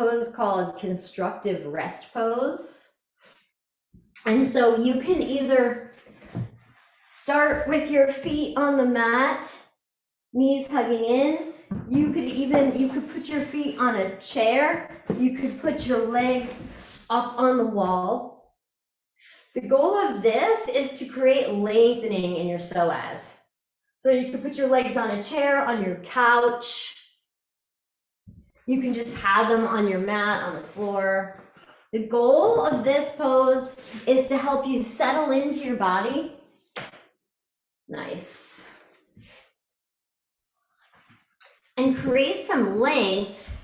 pose called constructive rest pose. And so you can either start with your feet on the mat, knees hugging in. You could put your feet on a chair. You could put your legs up on the wall. The goal of this is to create lengthening in your psoas. So you could put your legs on a chair, on your couch. You can just have them on your mat, on the floor. The goal of this pose is to help you settle into your body. Nice. And create some length.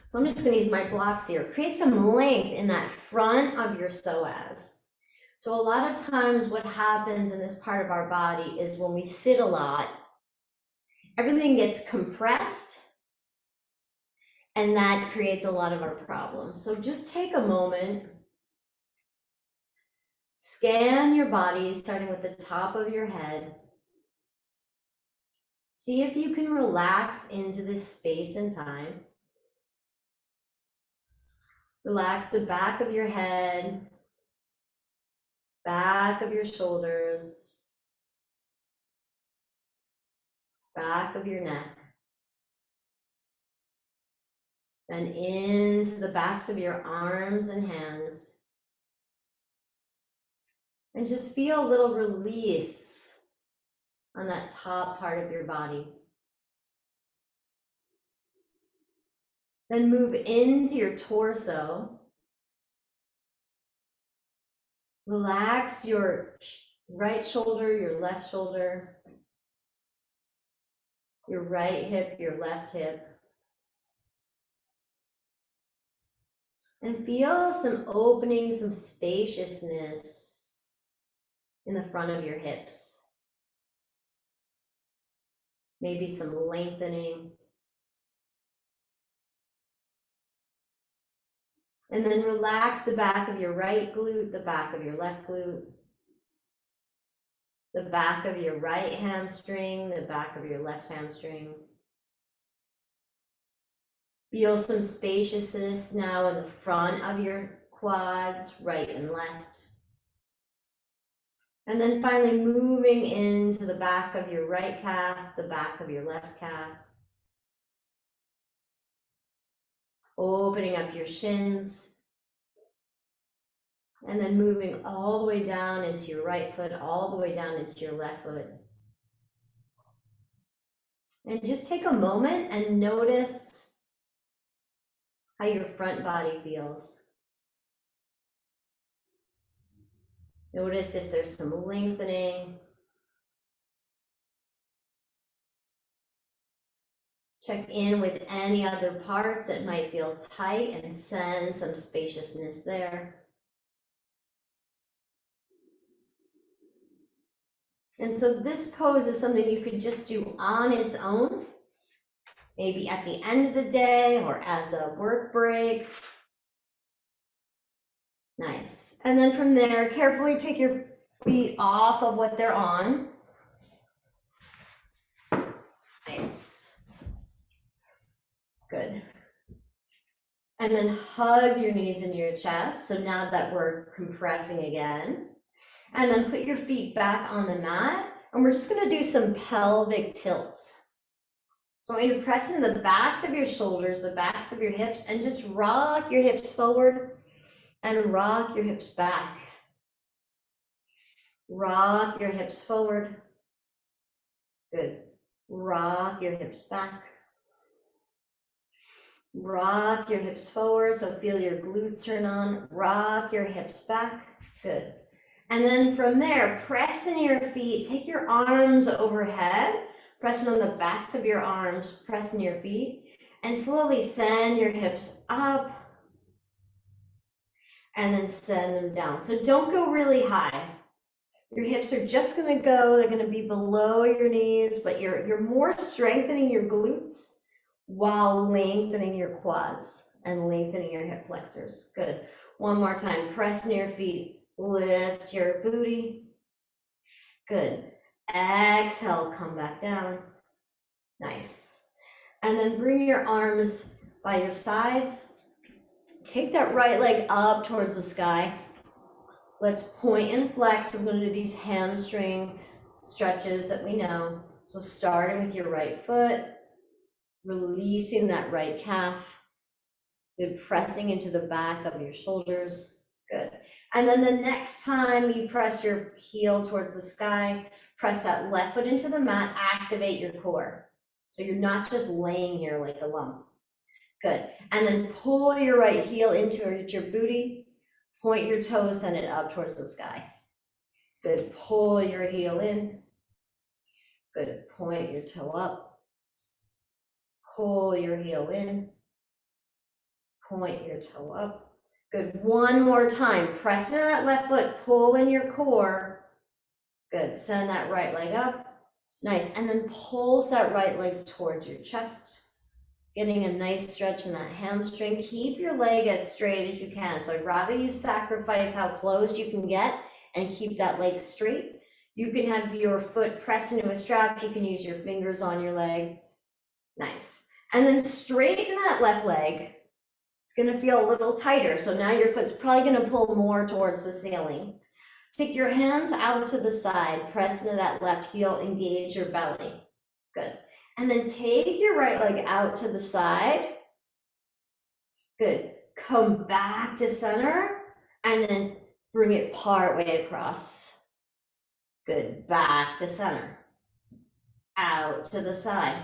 So I'm just going to use my blocks here. Create some length in that front of your psoas. So a lot of times what happens in this part of our body is when we sit a lot, everything gets compressed, and that creates a lot of our problems. So just take a moment, scan your body, starting with the top of your head. See if you can relax into this space and time. Relax the back of your head, back of your shoulders, back of your neck, and into the backs of your arms and hands. And just feel a little release on that top part of your body. Then move into your torso. Relax your right shoulder, your left shoulder, your right hip, your left hip. And feel some opening, some spaciousness in the front of your hips. Maybe some lengthening. And then relax the back of your right glute, the back of your left glute, the back of your right hamstring, the back of your left hamstring. Feel some spaciousness now in the front of your quads, right and left. And then finally moving into the back of your right calf, the back of your left calf. Opening up your shins. And then moving all the way down into your right foot, all the way down into your left foot. And just take a moment and notice how your front body feels. Notice if there's some lengthening. Check in with any other parts that might feel tight and send some spaciousness there. And so this pose is something you could just do on its own, maybe at the end of the day or as a work break. Nice. And then from there, carefully take your feet off of what they're on. Nice. Good. And then hug your knees into your chest. So now that we're compressing again. And then put your feet back on the mat. And we're just going to do some pelvic tilts. So I want you to press into the backs of your shoulders, the backs of your hips, and just rock your hips forward and rock your hips back. Rock your hips forward. Good. Rock your hips back. Rock your hips forward, so feel your glutes turn on. Rock your hips back. Good. And then from there, press into your feet. Take your arms overhead. Press on the backs of your arms. Press into your feet. And slowly send your hips up. And then send them down. So don't go really high. Your hips are just going to go, they're going to be below your knees, but you're more strengthening your glutes while lengthening your quads and lengthening your hip flexors. Good. One more time. Press into your feet. Lift your booty. Good. Exhale, come back down. Nice. And then bring your arms by your sides. Take that right leg up towards the sky. Let's point and flex. We're going to do these hamstring stretches that we know. So starting with your right foot, releasing that right calf. Good, pressing into the back of your shoulders. Good. And then the next time you press your heel towards the sky, press that left foot into the mat, activate your core. So you're not just laying here like a lump. Good. And then pull your right heel into your booty, point your toes, send it up towards the sky. Good. Pull your heel in. Good. Point your toe up. Pull your heel in. Point your toe up. Good. One more time. Press in that left foot, pull in your core. Good. Send that right leg up. Nice. And then pulse that right leg towards your chest. Getting a nice stretch in that hamstring. Keep your leg as straight as you can. So I'd rather you sacrifice how close you can get and keep that leg straight. You can have your foot pressed into a strap. You can use your fingers on your leg. Nice. And then straighten that left leg. It's going to feel a little tighter. So now your foot's probably going to pull more towards the ceiling. Take your hands out to the side, press into that left heel, engage your belly. Good. And then take your right leg out to the side. Good. Come back to center and then bring it part way across. Good. Back to center. Out to the side.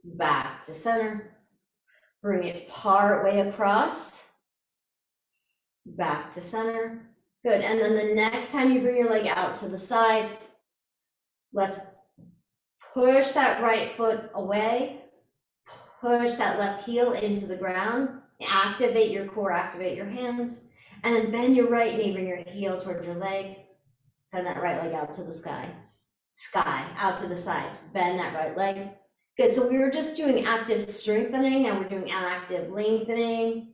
Back to center. Bring it part way across. Back to center. Good. And then the next time you bring your leg out to the side, let's push that right foot away. Push that left heel into the ground. Activate your core, activate your hands. And then bend your right knee, bring your heel towards your leg. Send that right leg out to the sky. Out to the side. Bend that right leg. Good, so we were just doing active strengthening. Now we're doing active lengthening.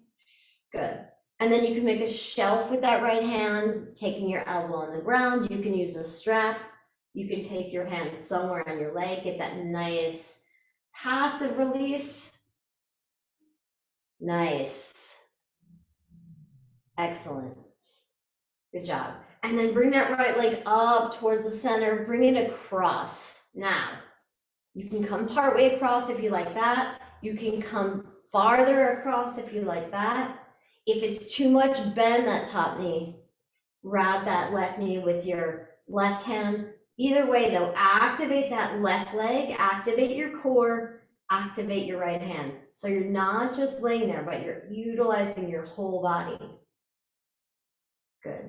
Good. And then you can make a shelf with that right hand, taking your elbow on the ground. You can use a strap. You can take your hand somewhere on your leg, get that nice passive release. Nice. Excellent. Good job. And then bring that right leg up towards the center, bring it across. Now, you can come part way across if you like that. You can come farther across if you like that. If it's too much, bend that top knee. Grab that left knee with your left hand. Either way though, activate that left leg, activate your core, activate your right hand. So you're not just laying there, but you're utilizing your whole body. Good.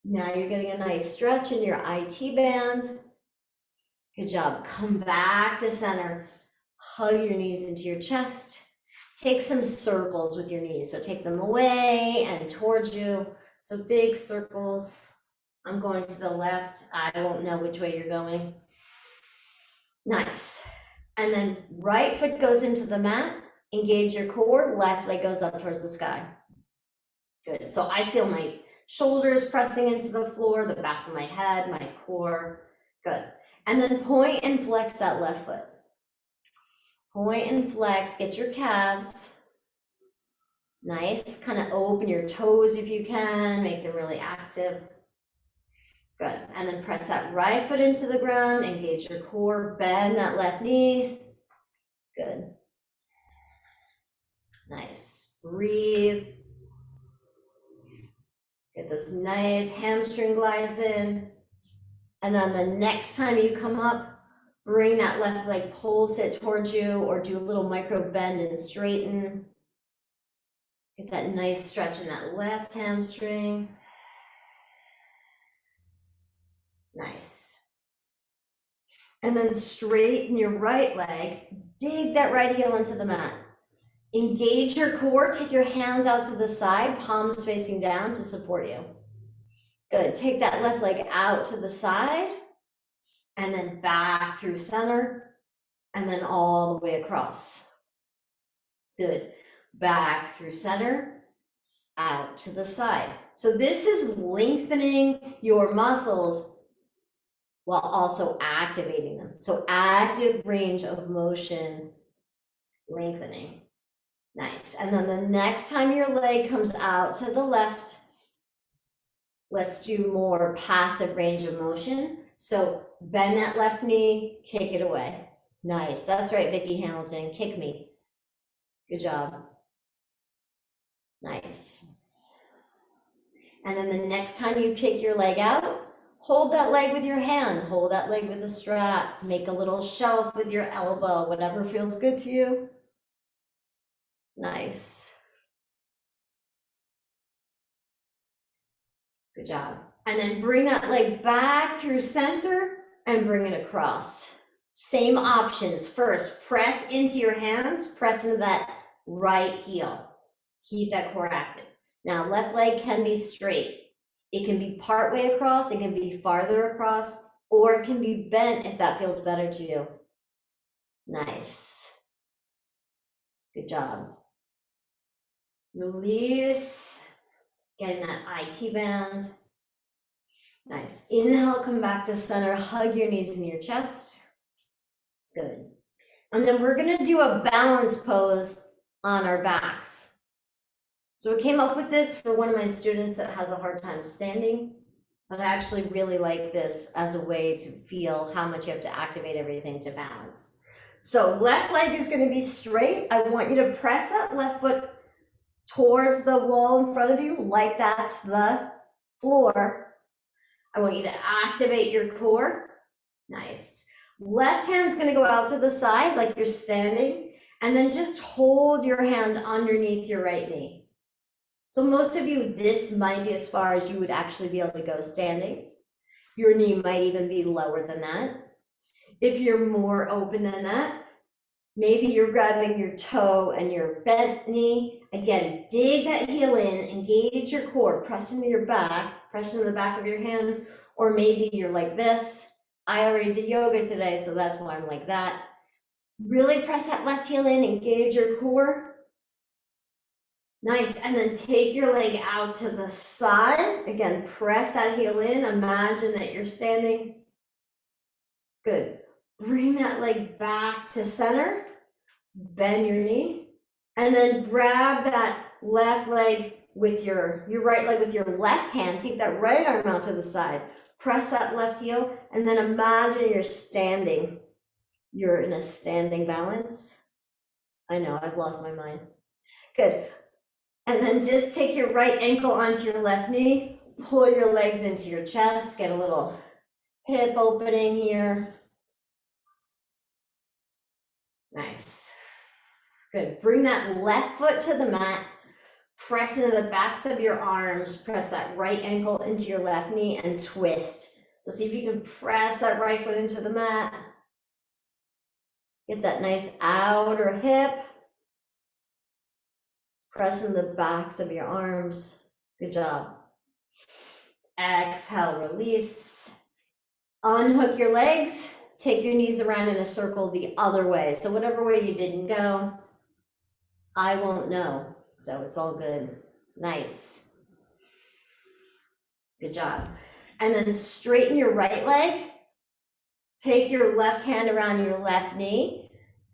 Now you're getting a nice stretch in your IT band. Good job. Come back to center. Hug your knees into your chest. Take some circles with your knees. So take them away and towards you. So big circles. I'm going to the left. I won't know which way you're going. Nice. And then right foot goes into the mat. Engage your core. Left leg goes up towards the sky. Good. So I feel my shoulders pressing into the floor, the back of my head, my core. Good. And then point and flex that left foot. Point and flex, get your calves. Nice, kind of open your toes if you can, make them really active. Good, and then press that right foot into the ground, engage your core, bend that left knee. Good. Nice, breathe. Get those nice hamstring glides in. And then the next time you come up, bring that left leg, pulse it towards you, or do a little micro bend and straighten. Get that nice stretch in that left hamstring. Nice. And then straighten your right leg, dig that right heel into the mat. Engage your core, take your hands out to the side, palms facing down to support you. Good, take that left leg out to the side, and then back through center, and then all the way across. Good, back through center, out to the side. So this is lengthening your muscles while also activating them. So active range of motion lengthening. Nice. And then the next time your leg comes out to the left, let's do more passive range of motion. So bend that left knee, kick it away. Nice. That's right, Vicki Hamilton. Kick me. Good job. Nice. And then the next time you kick your leg out, hold that leg with your hand. Hold that leg with a strap. Make a little shelf with your elbow, whatever feels good to you. Nice. Good job. And then bring that leg back through center and bring it across. Same options. First, press into your hands, press into that right heel. Keep that core active. Now, left leg can be straight. It can be part way across, it can be farther across, or it can be bent if that feels better to you. Nice. Good job. Release. Getting that IT band. Nice. Inhale, come back to center, hug your knees in your chest. Good. And then we're gonna do a balance pose on our backs. So I came up with this for one of my students that has a hard time standing, but I actually really like this as a way to feel how much you have to activate everything to balance. So left leg is gonna be straight. I want you to press that left foot towards the wall in front of you, like that's the floor. I want you to activate your core. Nice. Left hand's gonna go out to the side like you're standing, and then just hold your hand underneath your right knee. So most of you, this might be as far as you would actually be able to go standing. Your knee might even be lower than that. If you're more open than that, maybe you're grabbing your toe and your bent knee. Again, dig that heel in, engage your core, press into your back, press into the back of your hand, or maybe you're like this. I already did yoga today, so that's why I'm like that. Really press that left heel in, engage your core. Nice, and then take your leg out to the sides. Again, press that heel in, imagine that you're standing. Good. Bring that leg back to center, bend your knee, and then grab that left leg with your right leg with your left hand. Take that right arm out to the side, press that left heel, and then imagine you're standing. You're in a standing balance. I know, I've lost my mind. Good. And then just take your right ankle onto your left knee, pull your legs into your chest, get a little hip opening here. Nice. Good. Bring that left foot to the mat, press into the backs of your arms, press that right ankle into your left knee and twist. So see if you can press that right foot into the mat. Get that nice outer hip. Press in the backs of your arms. Good job. Exhale, release. Unhook your legs. Take your knees around in a circle the other way. So whatever way you didn't go, I won't know. So it's all good. Nice. Good job. And then straighten your right leg. Take your left hand around your left knee.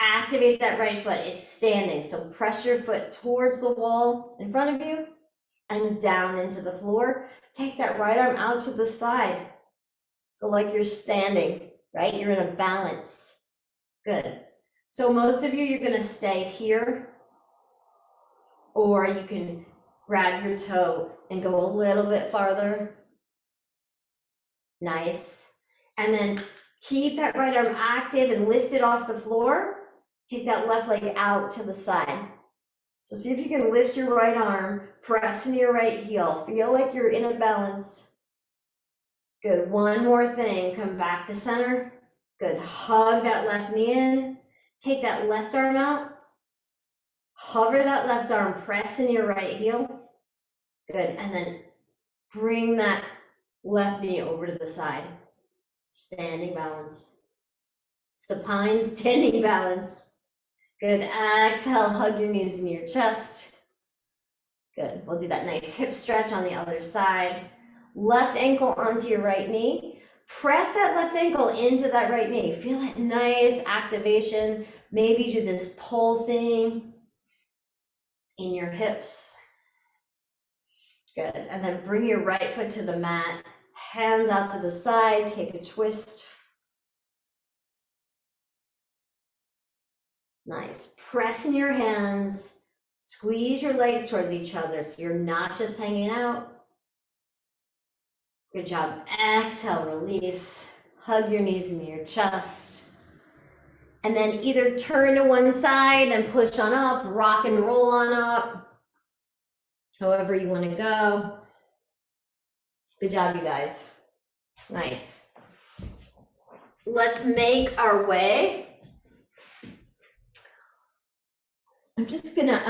Activate that right foot. It's standing. So press your foot towards the wall in front of you and down into the floor. Take that right arm out to the side. So like you're standing, right? You're in a balance. Good. So most of you, you're gonna stay here, or you can grab your toe and go a little bit farther. Nice. And then keep that right arm active and lift it off the floor. Take that left leg out to the side. So see if you can lift your right arm, press into your right heel. Feel like you're in a balance. Good. One more thing. Come back to center. Good. Hug that left knee in. Take that left arm out. Hover that left arm. Press in your right heel. Good. And then bring that left knee over to the side. Standing balance. Supine standing balance. Good. Exhale, hug your knees into your chest. Good. We'll do that nice hip stretch on the other side. Left ankle onto your right knee. Press that left ankle into that right knee. Feel that nice activation. Maybe do this pulsing. in your hips. Good, and then bring your right foot to the mat, hands out to the side, take a twist. Nice, press in your hands, squeeze your legs towards each other so you're not just hanging out. Good job, exhale, release, hug your knees into your chest. And then either turn to one side and push on up, rock and roll on up, however you want to go. Good job, you guys. Nice. Let's make our way. I'm just gonna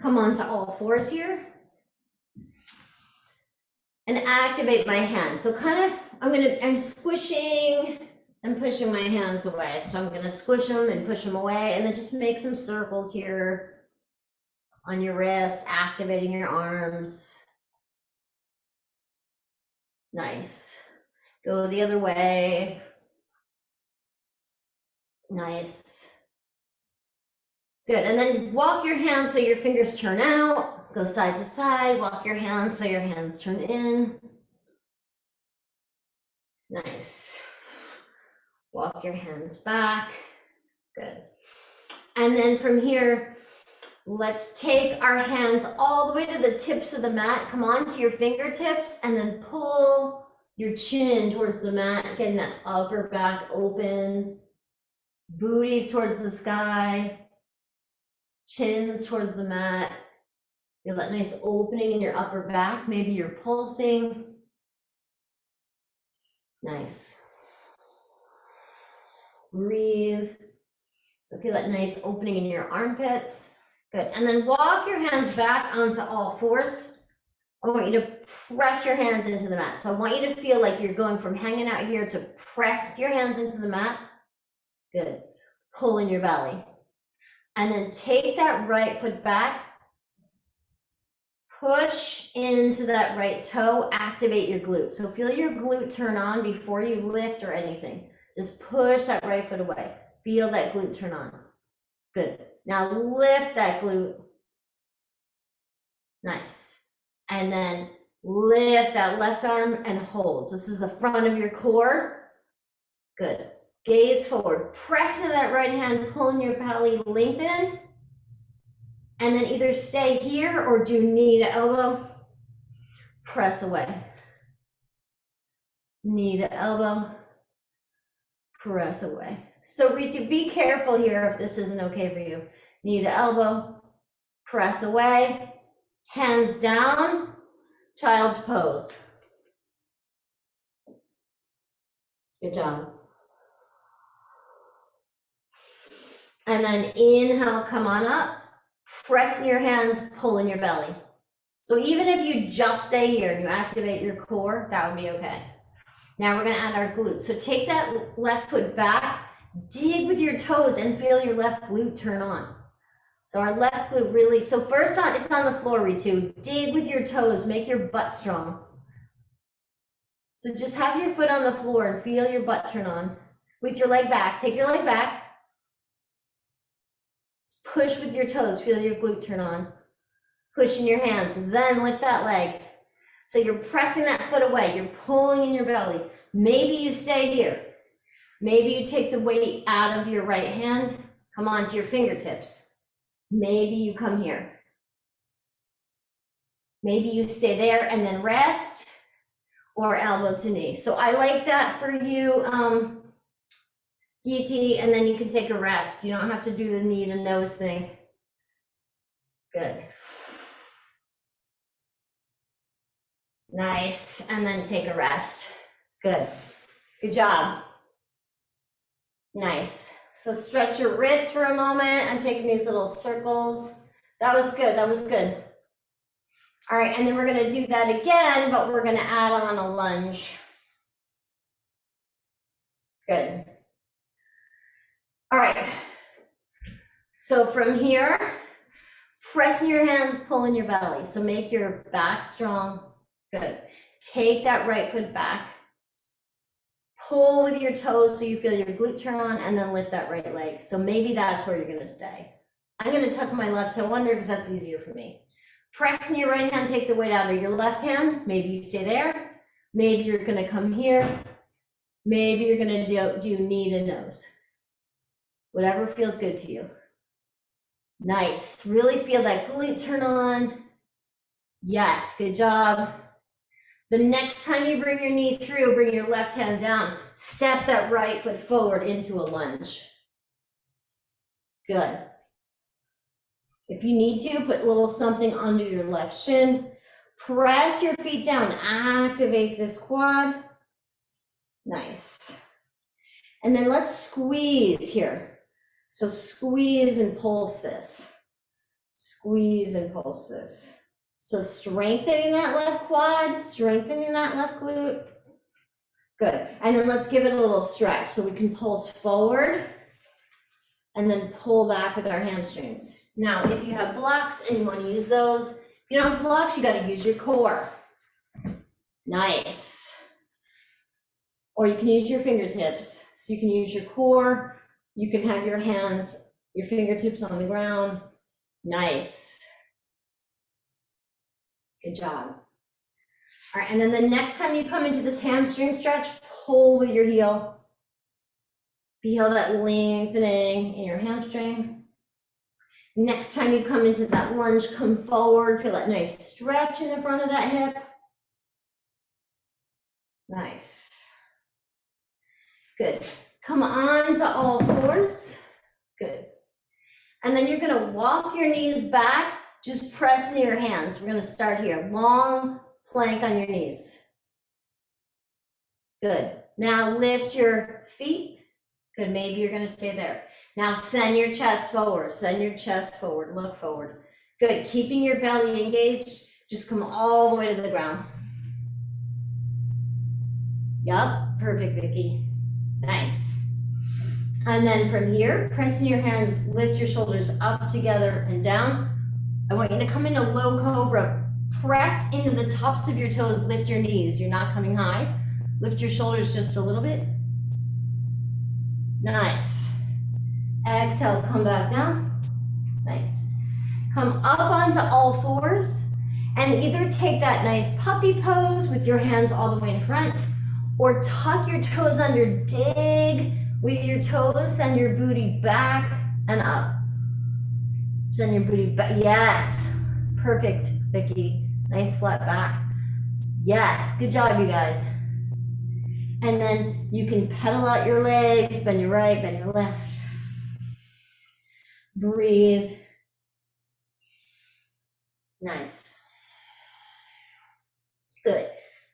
come onto all fours here and activate my hands. So kind of, I'm squishing and pushing my hands away. So I'm gonna squish them and push them away, and then just make some circles here on your wrists, activating your arms. Nice. Go the other way. Nice. Good, and then walk your hands so your fingers turn out. Go side to side, walk your hands so your hands turn in. Nice. Walk your hands back. Good. And then from here, let's take our hands all the way to the tips of the mat. Come on to your fingertips and then pull your chin towards the mat, getting that upper back open. Booties towards the sky. Chins towards the mat. Feel that nice opening in your upper back. Maybe you're pulsing. Nice. Breathe. So feel that nice opening in your armpits. Good. And then walk your hands back onto all fours. I want you to press your hands into the mat. So I want you to feel like you're going from hanging out here to press your hands into the mat. Good. Pull in your belly. And then take that right foot back. Push into that right toe, activate your glute. So feel your glute turn on before you lift or anything. Just push that right foot away. Feel that glute turn on. Good. Now lift that glute. Nice. And then lift that left arm and hold. So this is the front of your core. Good. Gaze forward. Press into that right hand, pull in your belly, lengthen. And then either stay here or do knee to elbow. Press away. Knee to elbow. Press away. So Ritu, be careful here if this isn't okay for you. Knee to elbow. Press away. Hands down. Child's pose. Good job. And then inhale, come on up. Press in your hands, pull in your belly. So even if you just stay here and you activate your core, that would be okay. Now we're gonna add our glutes. So take that left foot back, dig with your toes and feel your left glute turn on. So our left glute really, so first on, it's on the floor, Ritu. Dig with your toes, make your butt strong. So just have your foot on the floor and feel your butt turn on. With your leg back, take your leg back. Push with your toes, feel your glute turn on. Push in your hands, then lift that leg. So you're pressing that foot away, you're pulling in your belly. Maybe you stay here. Maybe you take the weight out of your right hand, come onto your fingertips. Maybe you come here. Maybe you stay there and then rest, or elbow to knee. So I like that for you, Giti, and then you can take a rest. You don't have to do the knee to nose thing. Good. Nice, and then take a rest. Good. Good job. Nice. So stretch your wrists for a moment. I'm taking these little circles. That was good, that was good. All right, and then we're gonna do that again, but we're gonna add on a lunge. Good. All right, so from here, press in your hands, pull in your belly. So make your back strong. Good. Take that right foot back. Pull with your toes so you feel your glute turn on, and then lift that right leg. So maybe that's where you're gonna stay. I'm gonna tuck my left toe under because that's easier for me. Press in your right hand, take the weight out of your left hand. Maybe you stay there. Maybe you're gonna come here. Maybe you're gonna do knee to nose. Whatever feels good to you. Nice, really feel that glute turn on. Yes, good job. The next time you bring your knee through, bring your left hand down. Step that right foot forward into a lunge. Good. If you need to, put a little something under your left shin. Press your feet down, activate this quad. Nice. And then let's squeeze here. So squeeze and pulse this. Squeeze and pulse this. So strengthening that left quad, strengthening that left glute. Good. And then let's give it a little stretch so we can pulse forward and then pull back with our hamstrings. Now, if you have blocks and you want to use those, if you don't have blocks, you got to use your core. Nice. Or you can use your fingertips. So you can use your core. You can have your hands, your fingertips on the ground. Nice. Good job. All right, and then the next time you come into this hamstring stretch, pull with your heel. Feel that lengthening in your hamstring. Next time you come into that lunge, come forward. Feel that nice stretch in the front of that hip. Nice. Good. Come on to all fours. Good. And then you're gonna walk your knees back, just press into your hands. We're gonna start here. Long plank on your knees. Good. Now lift your feet. Good, maybe you're gonna stay there. Now send your chest forward, send your chest forward, look forward. Good, keeping your belly engaged, just come all the way to the ground. Yup, perfect, Vicky. Nice. And then from here, press in your hands, lift your shoulders up together and down. I want you to come into low cobra. Press into the tops of your toes, lift your knees. You're not coming high. Lift your shoulders just a little bit. Nice. Exhale, come back down. Nice. Come up onto all fours and either take that nice puppy pose with your hands all the way in front or tuck your toes under, dig with your toes, send your booty back and up. Send your booty back. Yes. Perfect, Vicky. Nice flat back. Yes. Good job, you guys. And then you can pedal out your legs, bend your right, bend your left. Breathe. Nice. Good.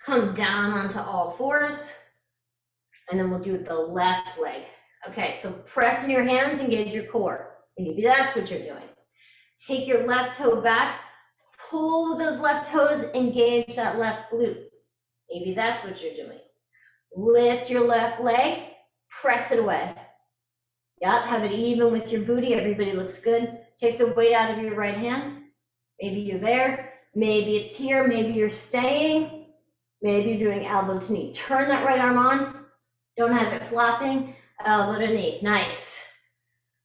Come down onto all fours. And then we'll do the left leg. Okay, so press in your hands, engage your core. Maybe that's what you're doing. Take your left toe back, pull those left toes, engage that left glute. Maybe that's what you're doing. Lift your left leg, press it away. Yep, have it even with your booty. Everybody looks good. Take the weight out of your right hand. Maybe you're there. Maybe it's here. Maybe you're staying. Maybe you're doing elbow to knee. Turn that right arm on. Don't have it flopping. Elbow to knee. Nice.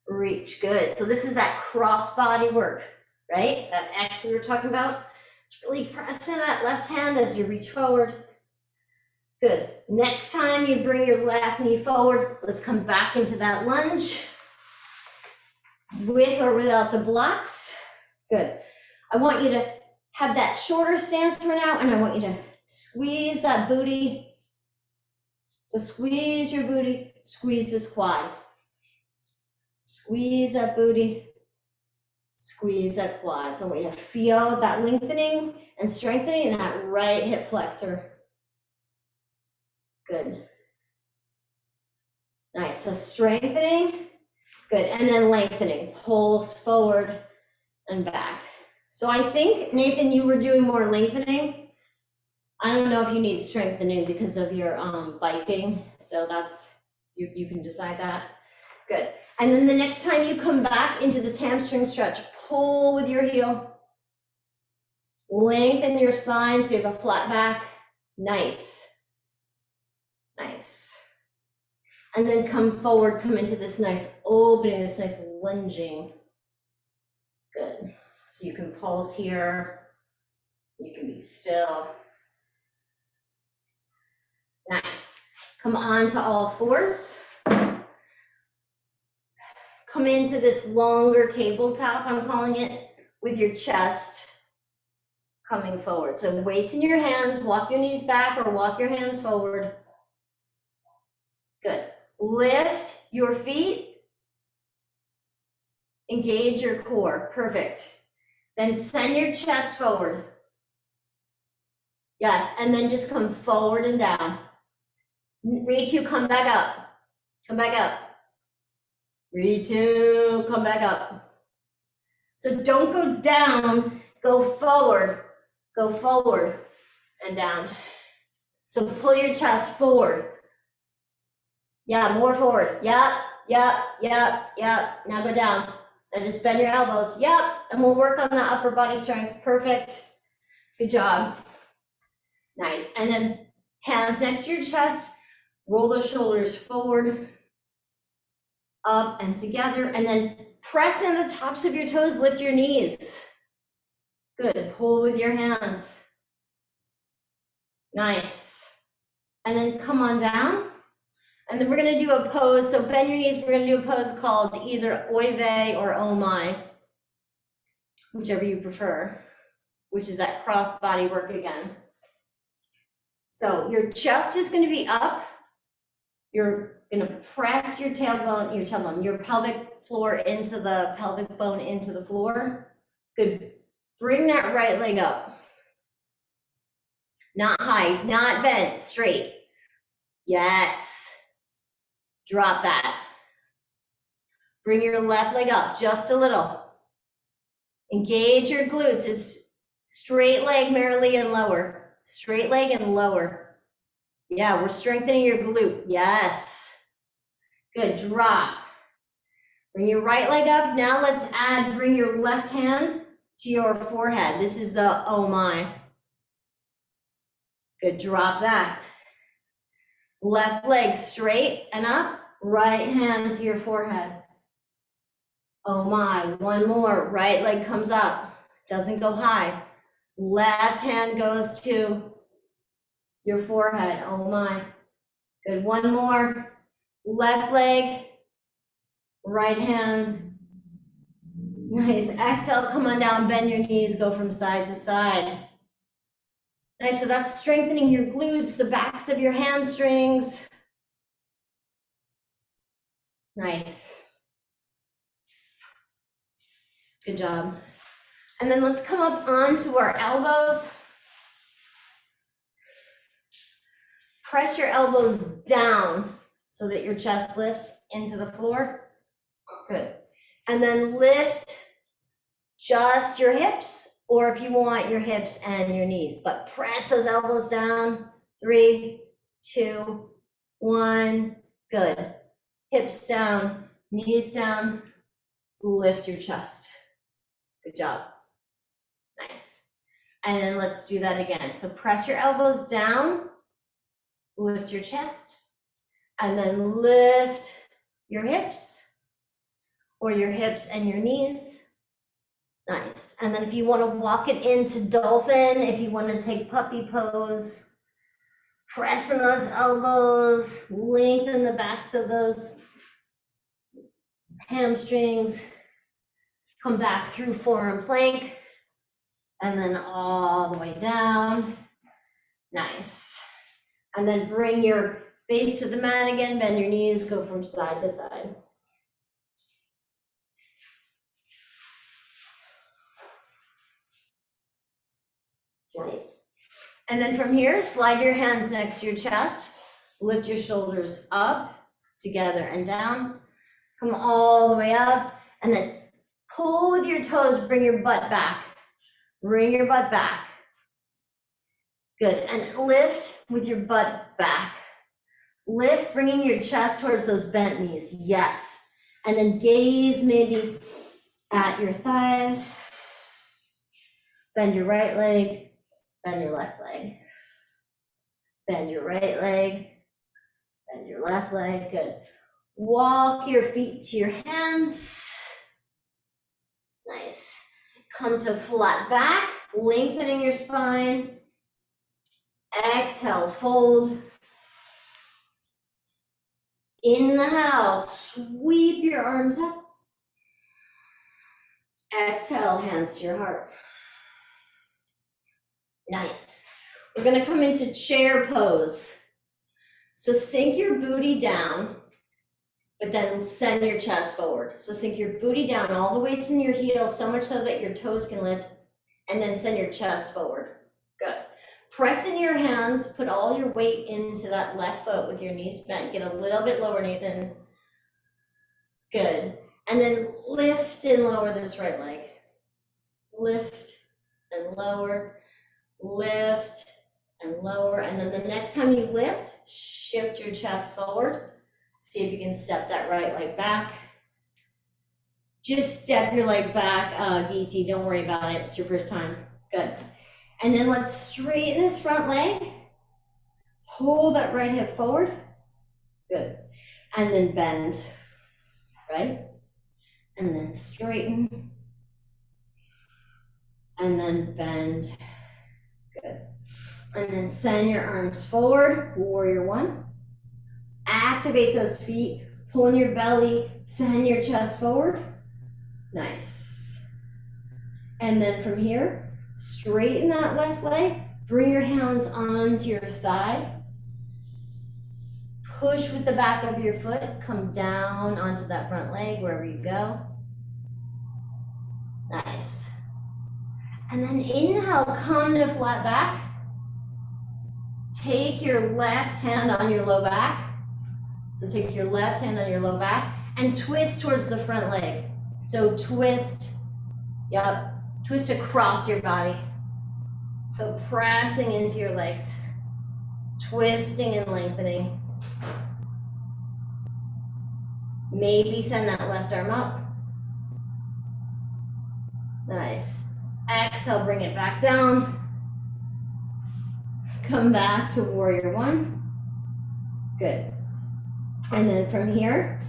Reach. Good. So this is that cross body work, right? That X we were talking about. It's really pressing that left hand as you reach forward. Good. Next time you bring your left knee forward, let's come back into that lunge with or without the blocks. Good. I want you to have that shorter stance for now, and I want you to squeeze that booty. So squeeze your booty, squeeze this quad. Squeeze that booty, squeeze that quad. So I want you to feel that lengthening and strengthening in that right hip flexor. Good. Nice, so strengthening, good, and then lengthening, pulse forward and back. So I think, Nathan, you were doing more lengthening. I don't know if you need strengthening because of your biking, so that's, you can decide that. Good, and then the next time you come back into this hamstring stretch, pull with your heel, lengthen your spine so you have a flat back, nice. Nice. And then come forward, come into this nice opening, this nice lunging. Good. So you can pulse here. You can be still. Nice. Come on to all fours. Come into this longer tabletop, I'm calling it, with your chest coming forward. So weights in your hands, walk your knees back or walk your hands forward. Good. Lift your feet. Engage your core. Perfect. Then send your chest forward. Yes, and then just come forward and down. Ritu, come back up. Come back up. Ritu, come back up. So don't go down, go forward and down. So pull your chest forward. Yeah, more forward. Yep. Now go down. Now just bend your elbows. Yep. And we'll work on the upper body strength. Perfect. Good job. Nice. And then hands next to your chest. Roll those shoulders forward, up and together. And then press in the tops of your toes. Lift your knees. Good. Pull with your hands. Nice. And then come on down. And then we're going to do a pose. So bend your knees. We're going to do a pose called either oy vey or oh my, whichever you prefer, which is that cross body work again. So your chest is going to be up. You're going to press your tailbone, your pelvic floor into the pelvic bone into the floor. Good. Bring that right leg up. Not high, not bent, straight. Yes. Drop that. Bring your left leg up just a little. Engage your glutes. It's straight leg merrily and lower. Straight leg and lower. Yeah, we're strengthening your glute. Yes. Good. Drop. Bring your right leg up. Now let's bring your left hand to your forehead. This is the oh my. Good. Drop that. Left leg straight and up. Right hand to your forehead. Oh my. One more. Right leg comes up. Doesn't go high. Left hand goes to your forehead. Oh my. Good. One more. Left leg. Right hand. Nice. Exhale. Come on down. Bend your knees. Go from side to side. Nice. So that's strengthening your glutes, the backs of your hamstrings. Nice. Good job. And then let's come up onto our elbows. Press your elbows down so that your chest lifts into the floor. Good. And then lift just your hips, or if you want, your hips and your knees, but press those elbows down. 3, 2, 1. Good. Hips down, knees down, lift your chest. Good job. Nice. And then let's do that again. So press your elbows down, lift your chest, and then lift your hips, or your hips and your knees. Nice. And then if you want to walk it into dolphin, if you want to take puppy pose, press in those elbows, lengthen the backs of those hamstrings, come back through forearm plank, and then all the way down. Nice. And then bring your face to the mat again, bend your knees, go from side to side. Nice. And then from here, slide your hands next to your chest, lift your shoulders up, together and down. Come all the way up, and then pull with your toes, bring your butt back. Bring your butt back. Good, and lift with your butt back. Lift, bringing your chest towards those bent knees, yes. And then gaze maybe at your thighs. Bend your right leg, bend your left leg. Bend your right leg, bend your left leg, good. Walk your feet to your hands. Nice. Come to flat back, lengthening your spine. Exhale, fold. Inhale, sweep your arms up. Exhale, hands to your heart. Nice. We're gonna come into chair pose. So sink your booty down, but then send your chest forward. So sink your booty down, all the weights in your heels, so much so that your toes can lift, and then send your chest forward. Good. Press in your hands, put all your weight into that left foot with your knees bent. Get a little bit lower, Nathan. Good. And then lift and lower this right leg. Lift and lower, lift and lower. And then the next time you lift, shift your chest forward. See if you can step that right leg back. Just step your leg back, Geeti, don't worry about it. It's your first time. Good. And then let's straighten this front leg. Pull that right hip forward. Good. And then bend, right? And then straighten. And then bend. Good. And then send your arms forward, warrior one. Activate those feet, pull in your belly, send your chest forward. Nice. And then from here, straighten that left leg, bring your hands onto your thigh. Push with the back of your foot, come down onto that front leg wherever you go. Nice. And then inhale, come to flat back. Take your left hand on your low back. So take your left hand on your low back and twist towards the front leg. So twist, yep, twist across your body. So pressing into your legs, twisting and lengthening. Maybe send that left arm up. Nice. Exhale, bring it back down. Come back to warrior one. Good. And then from here,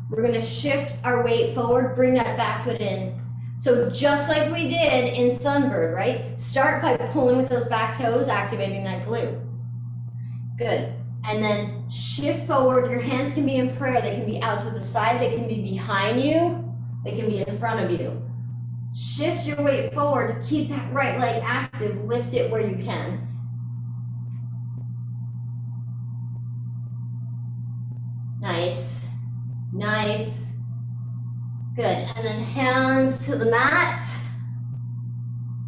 we're gonna shift our weight forward, bring that back foot in. So just like we did in Sunbird, right? Start by pulling with those back toes, activating that glute. Good. And then shift forward. Your hands can be in prayer. They can be out to the side. They can be behind you. They can be in front of you. Shift your weight forward. Keep that right leg active. Lift it where you can. Nice, nice, good. And then hands to the mat.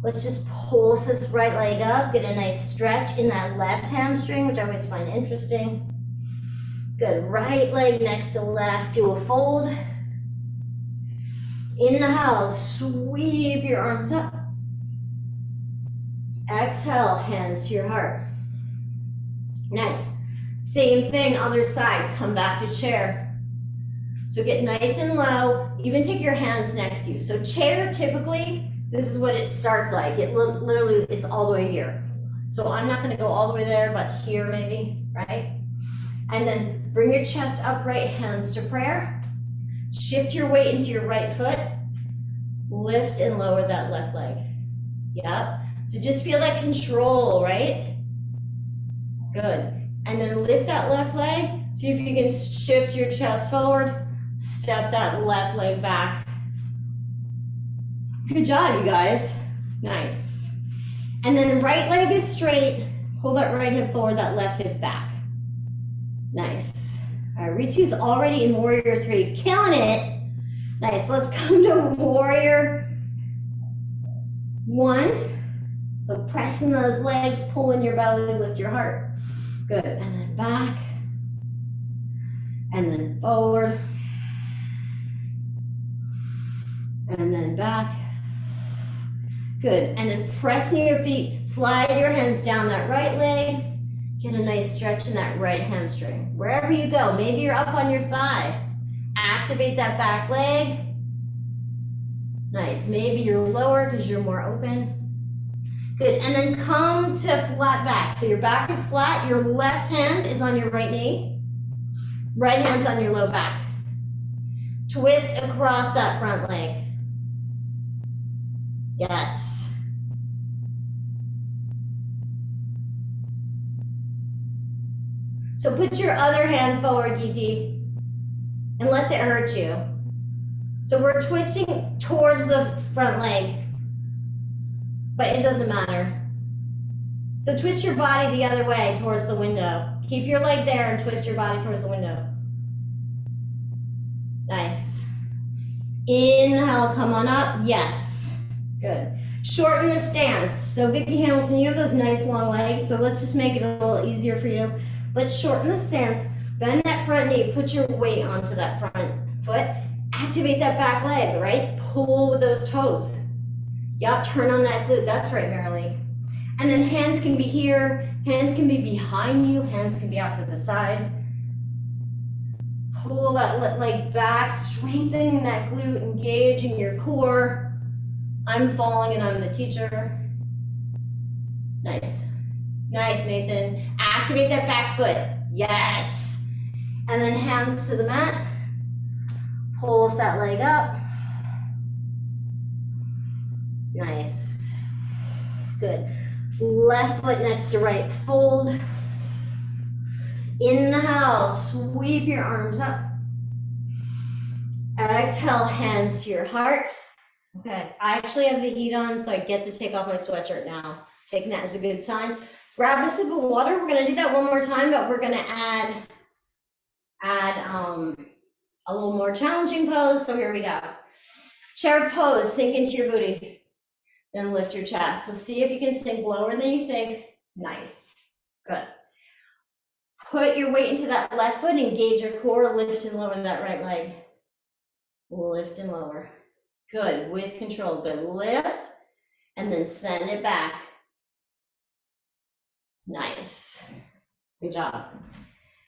Let's just pulse this right leg up, get a nice stretch in that left hamstring, which I always find interesting. Good, right leg next to left, do a fold. Inhale, sweep your arms up. Exhale, hands to your heart. Nice. Same thing, other side, come back to chair. So get nice and low, even take your hands next to you. So chair, typically, this is what it starts like. It literally is all the way here. So I'm not gonna go all the way there, but here maybe, right? And then bring your chest upright, hands to prayer. Shift your weight into your right foot. Lift and lower that left leg. Yep, so just feel that control, right? Good. And then lift that left leg. See if you can shift your chest forward. Step that left leg back. Good job, you guys. Nice. And then right leg is straight. Pull that right hip forward, that left hip back. Nice. All right, Ritu's already in warrior three. Killing it. Nice. Let's come to warrior one. So pressing those legs, pulling your belly, lift your heart. Good, and then back, and then forward, and then back. Good, and then pressing your feet, slide your hands down that right leg, get a nice stretch in that right hamstring. Wherever you go, maybe you're up on your thigh, activate that back leg. Nice, maybe you're lower because you're more open. Good, and then come to flat back. So your back is flat, your left hand is on your right knee, right hand's on your low back. Twist across that front leg. Yes. So put your other hand forward, DT, unless it hurts you. So we're twisting towards the front leg, but it doesn't matter. So twist your body the other way towards the window. Keep your leg there and twist your body towards the window. Nice. Inhale, come on up. Yes. Good. Shorten the stance. So Vicki Hamilton, you have those nice long legs, so let's just make it a little easier for you. Let's shorten the stance. Bend that front knee. Put your weight onto that front foot. Activate that back leg, right? Pull with those toes. Yup, turn on that glute. That's right, Marilee. And then hands can be here, hands can be behind you, hands can be out to the side. Pull that leg back, strengthening that glute, engaging your core. I'm falling and I'm the teacher. Nice. Nice, Nathan. Activate that back foot. Yes. And then hands to the mat. Pulse that leg up. Nice. Good. Left foot next to right, fold. Inhale, sweep your arms up. Exhale, hands to your heart. Okay, I actually have the heat on, so I get to take off my sweatshirt now. Taking that as a good sign. Grab a sip of water. We're gonna do that one more time, but we're gonna add a little more challenging pose. So here we go. Chair pose, sink into your booty. Then lift your chest. So see if you can sink lower than you think. Nice. Good. Put your weight into that left foot, engage your core, lift and lower that right leg. Lift and lower. Good, with control. Good, lift, and then send it back. Nice. Good job.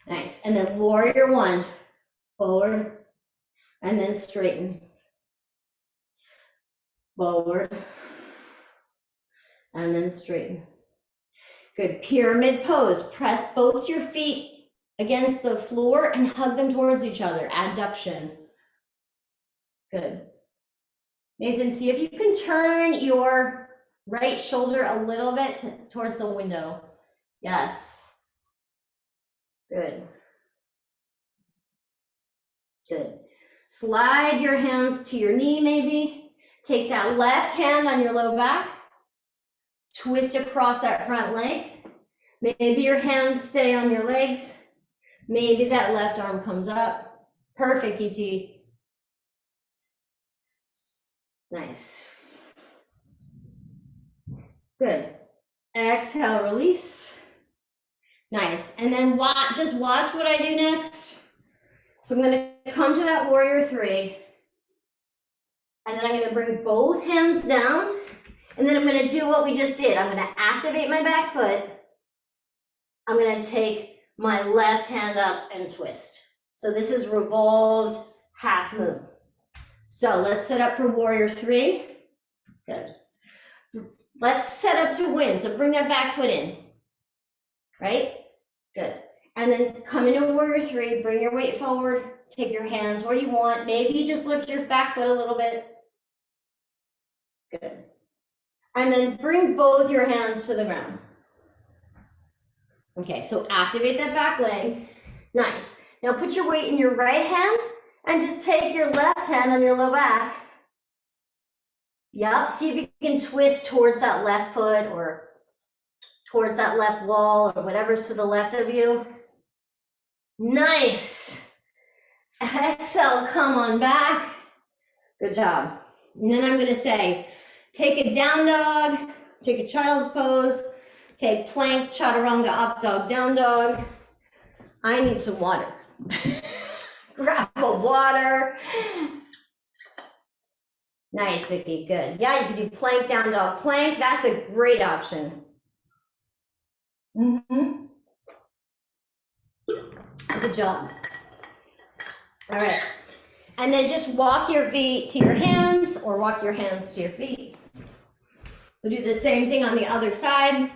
Nice, and then warrior one. Forward, and then straighten. Forward, and then straighten. Good, pyramid pose. Press both your feet against the floor and hug them towards each other. Adduction. Good. Nathan, see if you can turn your right shoulder a little bit towards the window. Yes. Good. Good. Slide your hands to your knee maybe. Take that left hand on your low back. Twist across that front leg. Maybe your hands stay on your legs. Maybe that left arm comes up. Perfect, ET. Nice. Good. Exhale, release. Nice. And then just watch what I do next. So I'm going to come to that warrior three. And then I'm going to bring both hands down. And then I'm going to do what we just did. I'm going to activate my back foot. I'm going to take my left hand up and twist. So this is revolved half moon. So let's set up for warrior three. Good. Let's set up to win. So bring that back foot in. Right? Good. And then come into warrior three. Bring your weight forward. Take your hands where you want. Maybe just lift your back foot a little bit. Good. And then bring both your hands to the ground. Okay, so activate that back leg. Nice. Now put your weight in your right hand and just take your left hand on your low back. Yep, see if you can twist towards that left foot or towards that left wall or whatever's to the left of you. Nice. Exhale, come on back. Good job. And then I'm gonna say, take a down dog, take a child's pose, take plank, chaturanga, up dog, down dog. I need some water. Grab a water. Nice, Vicki, good. Yeah, you could do plank, down dog, plank. That's a great option. Good job. All right. And then just walk your feet to your hands or walk your hands to your feet. We'll do the same thing on the other side.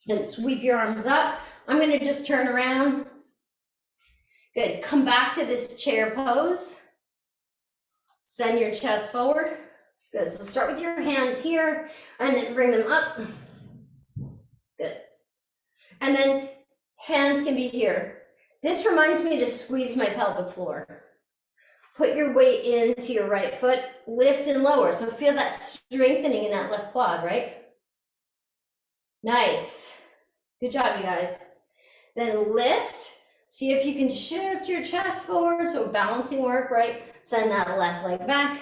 Then sweep your arms up. I'm going to just turn around. Good. Come back to this chair pose. Send your chest forward. Good, so start with your hands here and then bring them up. Good. And then hands can be here. This reminds me to squeeze my pelvic floor. Put your weight into your right foot, lift and lower. So feel that strengthening in that left quad, right? Nice. Good job, you guys. Then lift. See if you can shift your chest forward. So balancing work, right? Send that left leg back.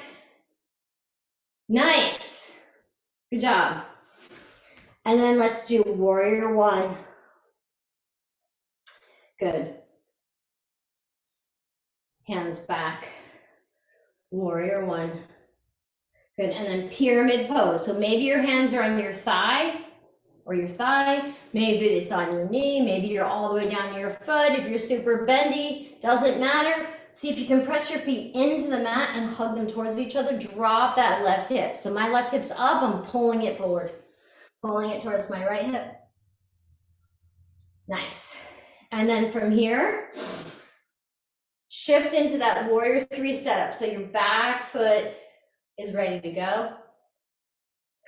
Nice. Good job. And then let's do warrior one. Good. Hands back. Warrior one. Good, and then pyramid pose. So maybe your hands are on your thighs or your thigh. Maybe it's on your knee. Maybe you're all the way down to your foot. If you're super bendy, doesn't matter. See if you can press your feet into the mat and hug them towards each other. Drop that left hip. So my left hip's up, I'm pulling it forward. Pulling it towards my right hip. Nice. And then from here, shift into that warrior three setup. So your back foot is ready to go.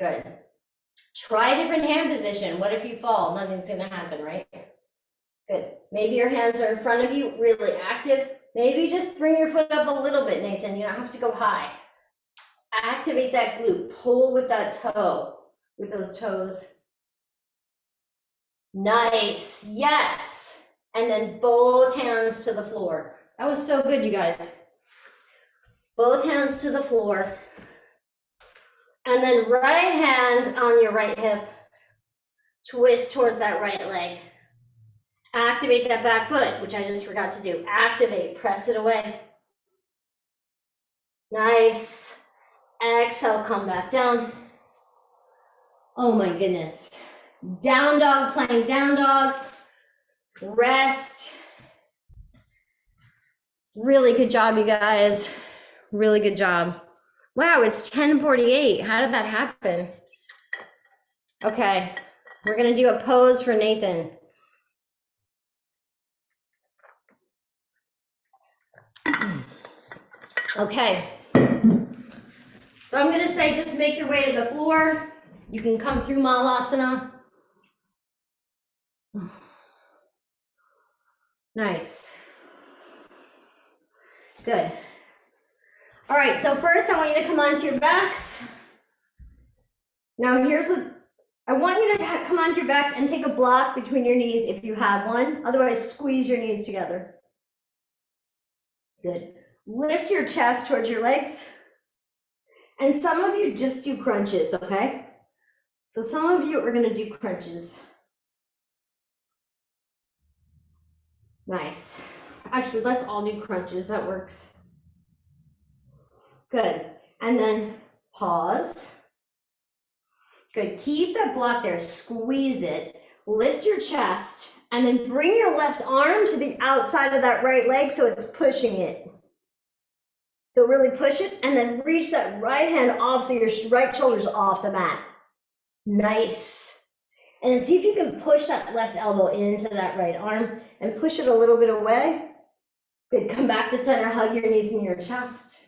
Good. Try a different hand position. What if you fall? Nothing's gonna happen, right? Good. Maybe your hands are in front of you, really active. Maybe just bring your foot up a little bit, Nathan. You don't have to go high. Activate that glute. Pull with that toe, with those toes. Nice. Yes. And then both hands to the floor. That was so good, you guys. Both hands to the floor. And then right hand on your right hip. Twist towards that right leg. Activate that back foot, which I just forgot to do. Activate, press it away. Nice. Exhale, come back down. Oh my goodness. Down dog, plank down dog. Rest. Really good job, you guys. Really good job. Wow, it's 10:48. How did that happen? Okay, we're gonna do a pose for Nathan. Okay, so I'm gonna say just make your way to the floor. You can come through Malasana. Nice. Good. All right, so first I want you to come onto your backs. Now here's what, I want you to come onto your backs and take a block between your knees if you have one. Otherwise, squeeze your knees together. Good. Lift your chest towards your legs. And some of you just do crunches, okay? So some of you are gonna do crunches. Nice. Actually, let's all do crunches, that works. Good, and then pause. Good, keep that block there, squeeze it, lift your chest, and then bring your left arm to the outside of that right leg so it's pushing it. So really push it, and then reach that right hand off so your right shoulder's off the mat. Nice. And see if you can push that left elbow into that right arm and push it a little bit away. Good, come back to center, hug your knees in your chest.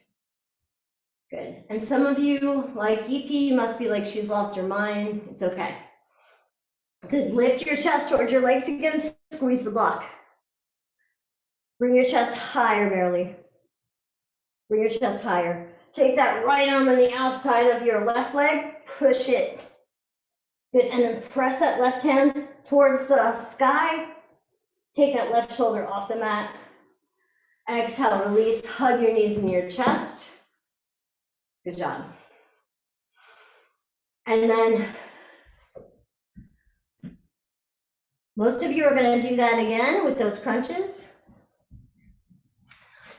Good, and some of you, like E.T., must be like she's lost her mind. It's okay. Good, lift your chest towards your legs again, squeeze the block. Bring your chest higher, Marilee. Bring your chest higher. Take that right arm on the outside of your left leg, push it. Good, and then press that left hand towards the sky. Take that left shoulder off the mat. Exhale, release, hug your knees in your chest. Good job. And then most of you are going to do that again with those crunches.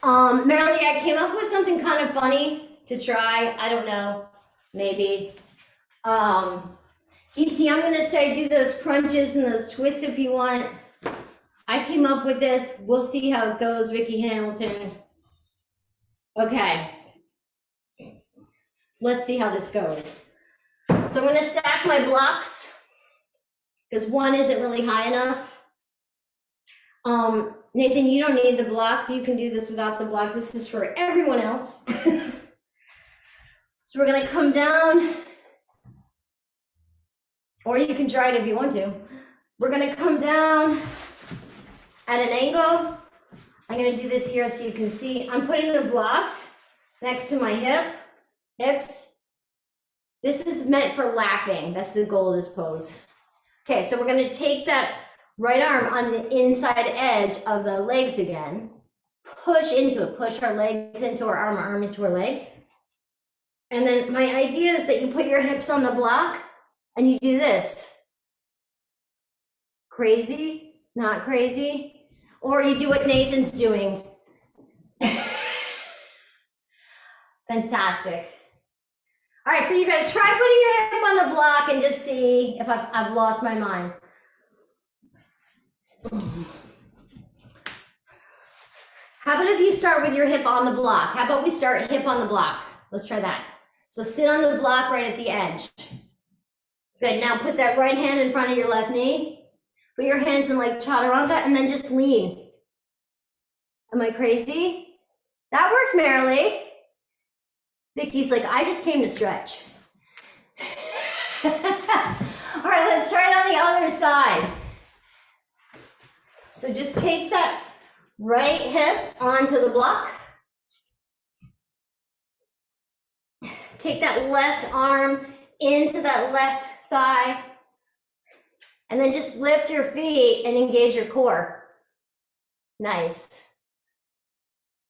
Marilee, I came up with something kind of funny to try. I don't know, maybe. E.T., I'm going to say do those crunches and those twists if you want. I came up with this. We'll see how it goes, Vicky Hamilton. Okay. Let's see how this goes. So I'm going to stack my blocks because one isn't really high enough. Nathan, you don't need the blocks. You can do this without the blocks. This is for everyone else. So we're gonna come down, or you can try it if you want to. We're gonna come down at an angle. I'm gonna do this here so you can see. I'm putting the blocks next to my hips. This is meant for laughing. That's the goal of this pose. Okay, so we're gonna take that right arm on the inside edge of the legs again. Push into it, push our legs into our arm into our legs. And then my idea is that you put your hips on the block and you do this. Crazy, not crazy. Or you do what Nathan's doing. Fantastic. All right, so you guys try putting your hip on the block and just see if I've lost my mind. How about if you start with your hip on the block? How about we start hip on the block? Let's try that. So sit on the block right at the edge. Good, now put that right hand in front of your left knee. Put your hands in like chaturanga and then just lean. Am I crazy? That worked, Marilee. Vicky's like, I just came to stretch. All right, let's try it on the other side. So just take that right hip onto the block. Take that left arm into that left thigh. And then just lift your feet and engage your core. Nice.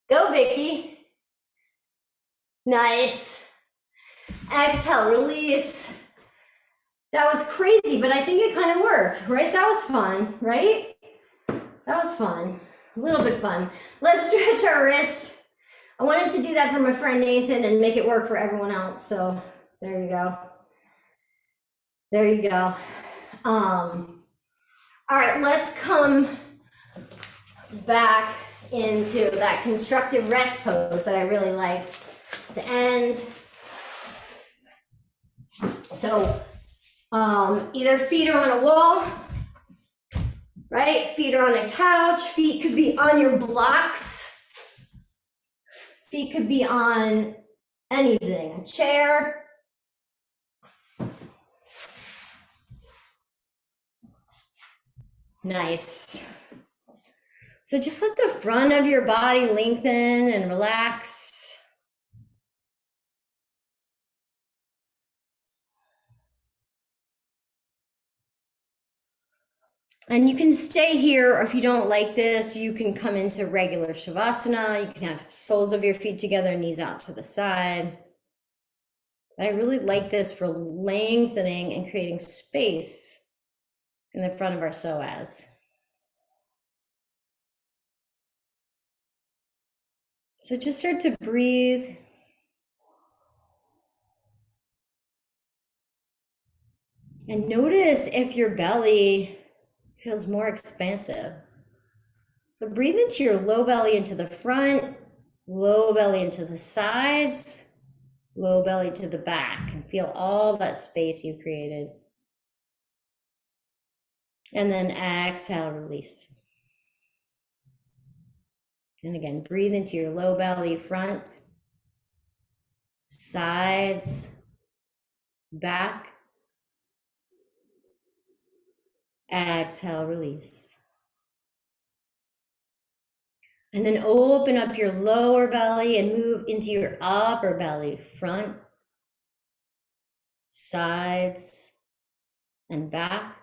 Go, Vicky. Nice. Exhale, release. That was crazy, but I think it kind of worked, right? That was fun, right? That was fun. A little bit fun. Let's stretch our wrists. I wanted to do that for my friend Nathan and make it work for everyone else. So there you go. There you go. All right, let's come back into that constructive rest pose that I really liked to end. So either feet are on a wall, right? Feet are on a couch. Feet could be on your blocks. Feet could be on anything, a chair. Nice. So just let the front of your body lengthen and relax. And you can stay here, or if you don't like this, you can come into regular Shavasana. You can have soles of your feet together, knees out to the side. But I really like this for lengthening and creating space in the front of our psoas. So just start to breathe. And notice if your belly feels more expansive. So breathe into your low belly into the front, low belly into the sides, low belly to the back, and feel all that space you created. And then exhale, release. And again, breathe into your low belly, front, sides, back. Exhale, release. And then open up your lower belly and move into your upper belly, front, sides, and back.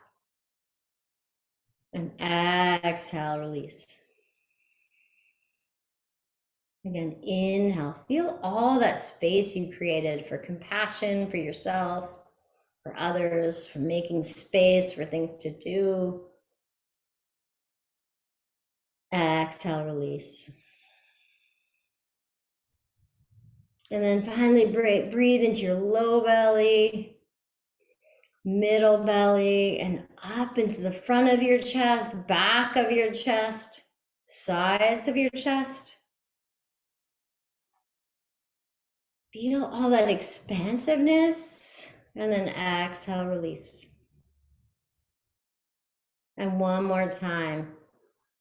And exhale, release. Again, inhale, feel all that space you created for compassion for yourself, for others, for making space for things to do. Exhale, release. And then finally breathe into your low belly, middle belly, and up into the front of your chest, back of your chest, sides of your chest. Feel all that expansiveness, and then exhale, release. And one more time,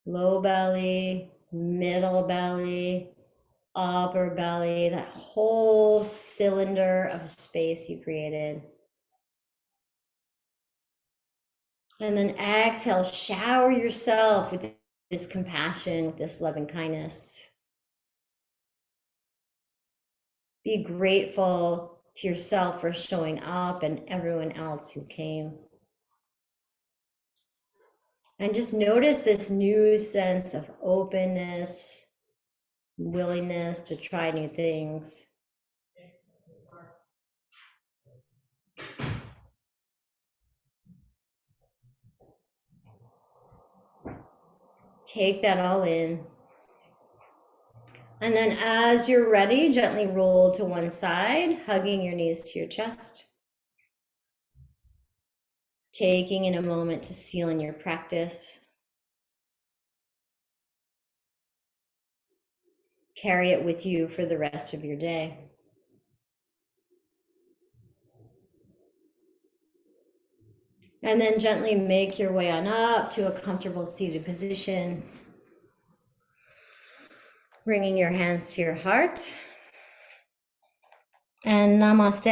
low belly, middle belly, upper belly, that whole cylinder of space you created. And then exhale, shower yourself with this compassion, with this loving kindness. Be grateful to yourself for showing up and everyone else who came. And just notice this new sense of openness, willingness to try new things. Take that all in. And then as you're ready, gently roll to one side, hugging your knees to your chest. Taking in a moment to seal in your practice. Carry it with you for the rest of your day. And then gently make your way on up to a comfortable seated position. Bringing your hands to your heart. And namaste.